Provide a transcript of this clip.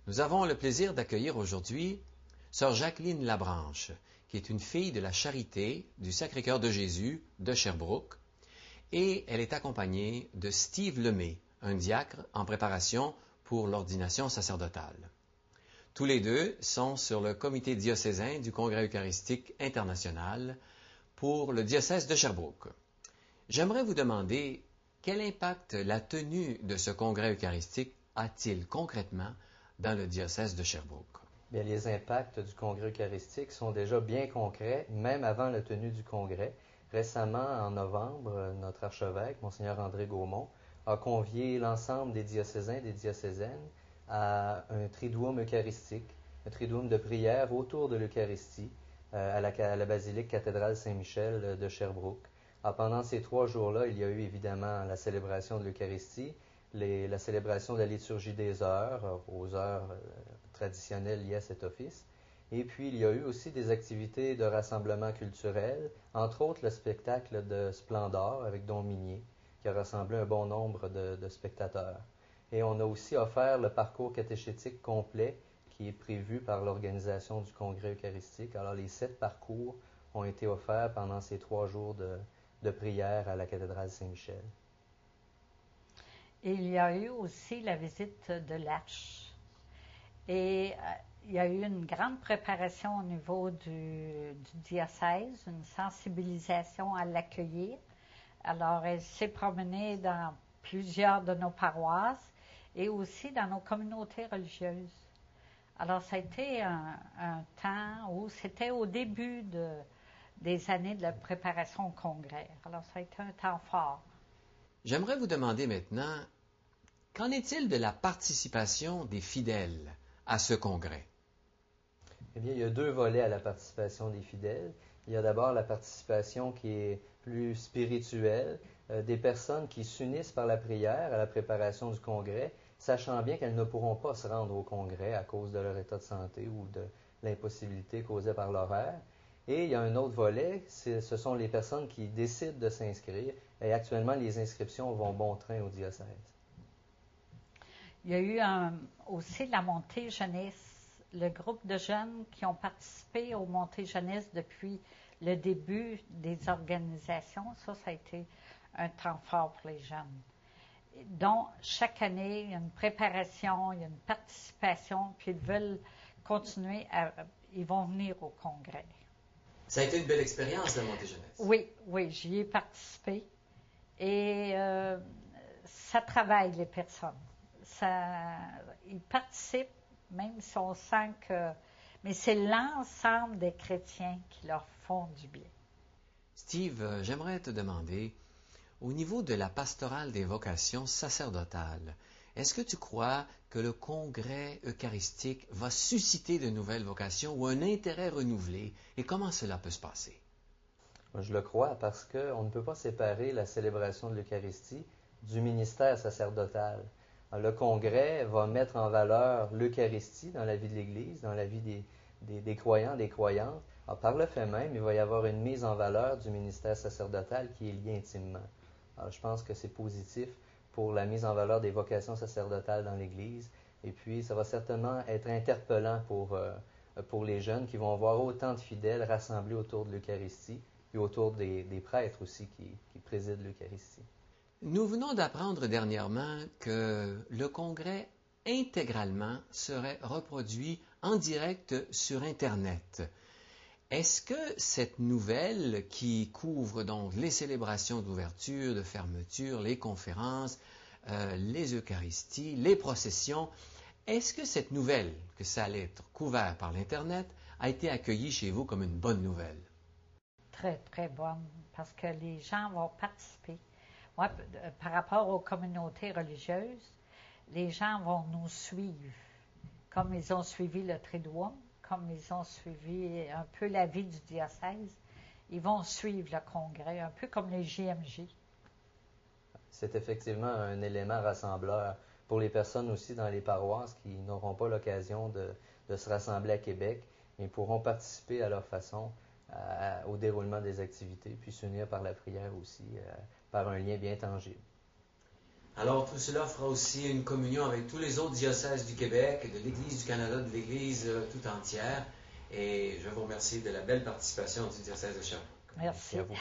Nous avons le plaisir d'accueillir aujourd'hui Sœur Jacqueline Labranche, qui est une fille de la Charité du Sacré-Cœur de Jésus de Sherbrooke, et elle est accompagnée de Steve Lemay, un diacre en préparation pour l'ordination sacerdotale. Tous les deux sont sur le comité diocésain du Congrès eucharistique international pour le diocèse de Sherbrooke. J'aimerais vous demander quel impact la tenue de ce congrès eucharistique a-t-il concrètement dans le diocèse de Sherbrooke? Bien, les impacts du congrès eucharistique sont déjà bien concrets, même avant la tenue du congrès. Récemment, en novembre, notre archevêque, Monseigneur André Gaumont, a convié l'ensemble des diocésains et des diocésaines à un triduum eucharistique, un triduum de prière autour de l'Eucharistie à la basilique cathédrale Saint-Michel de Sherbrooke. Alors, pendant ces 3 jours-là, il y a eu évidemment la célébration de l'Eucharistie, la célébration de la liturgie des heures, aux heures traditionnelles liées à cet office. Et puis, il y a eu aussi des activités de rassemblement culturel, entre autres le spectacle de Splendor avec Don Minier, qui a rassemblé un bon nombre de spectateurs. Et on a aussi offert le parcours catéchétique complet qui est prévu par l'organisation du Congrès eucharistique. Alors, les 7 parcours ont été offerts pendant ces 3 jours de prière à la cathédrale Saint-Michel. Et il y a eu aussi la visite de l'Arche. Et il y a eu une grande préparation au niveau du diocèse, une sensibilisation à l'accueillir. Alors, elle s'est promenée dans plusieurs de nos paroisses et aussi dans nos communautés religieuses. Alors, ça a été un temps où c'était au début des années de la préparation au congrès. Alors, ça a été un temps fort. J'aimerais vous demander maintenant, qu'en est-il de la participation des fidèles à ce congrès? Eh bien, il y a 2 volets à la participation des fidèles. Il y a d'abord la participation qui est plus spirituelle, des personnes qui s'unissent par la prière à la préparation du congrès, sachant bien qu'elles ne pourront pas se rendre au congrès à cause de leur état de santé ou de l'impossibilité causée par l'horaire. Et il y a un autre volet, ce sont les personnes qui décident de s'inscrire. Et actuellement, les inscriptions vont bon train au diocèse. Il y a eu aussi la montée jeunesse, le groupe de jeunes qui ont participé aux montées jeunesse depuis le début des organisations. Ça a été un temps fort pour les jeunes. Donc, chaque année, il y a une préparation, il y a une participation, puis ils veulent continuer, ils vont venir au congrès. Ça a été une belle expérience, la montée jeunesse. Oui, j'y ai participé. Et ça travaille les personnes. Ils participent, même si on sent que... Mais c'est l'ensemble des chrétiens qui leur font du bien. Steve, j'aimerais te demander, au niveau de la pastorale des vocations sacerdotales, est-ce que tu crois que le congrès eucharistique va susciter de nouvelles vocations ou un intérêt renouvelé? Et comment cela peut se passer? Moi, je le crois parce qu'on ne peut pas séparer la célébration de l'Eucharistie du ministère sacerdotal. Le congrès va mettre en valeur l'Eucharistie dans la vie de l'Église, dans la vie des croyants, des croyantes. Alors, par le fait même, il va y avoir une mise en valeur du ministère sacerdotal qui est lié intimement. Alors, je pense que c'est positif pour la mise en valeur des vocations sacerdotales dans l'Église. Et puis, ça va certainement être interpellant pour les jeunes qui vont voir autant de fidèles rassemblés autour de l'Eucharistie, puis autour des prêtres aussi qui président l'Eucharistie. Nous venons d'apprendre dernièrement que le congrès intégralement serait reproduit en direct sur Internet. Est-ce que cette nouvelle qui couvre donc les célébrations d'ouverture, de fermeture, les conférences, les Eucharisties, les processions, est-ce que cette nouvelle, que ça allait être couvert par l'Internet, a été accueillie chez vous comme une bonne nouvelle? Très, très bonne, parce que les gens vont participer. Moi, par rapport aux communautés religieuses, les gens vont nous suivre, comme ils ont suivi le Triduum, comme ils ont suivi un peu la vie du diocèse. Ils vont suivre le congrès, un peu comme les JMJ. C'est effectivement un élément rassembleur pour les personnes aussi dans les paroisses qui n'auront pas l'occasion de se rassembler à Québec, mais pourront participer à leur façon au déroulement des activités, puis s'unir par la prière aussi, par un lien bien tangible. Alors tout cela fera aussi une communion avec tous les autres diocèses du Québec, de l'Église du Canada, de l'Église tout entière. Et je vous remercie de la belle participation du diocèse de Sherbrooke. Merci. Merci à vous.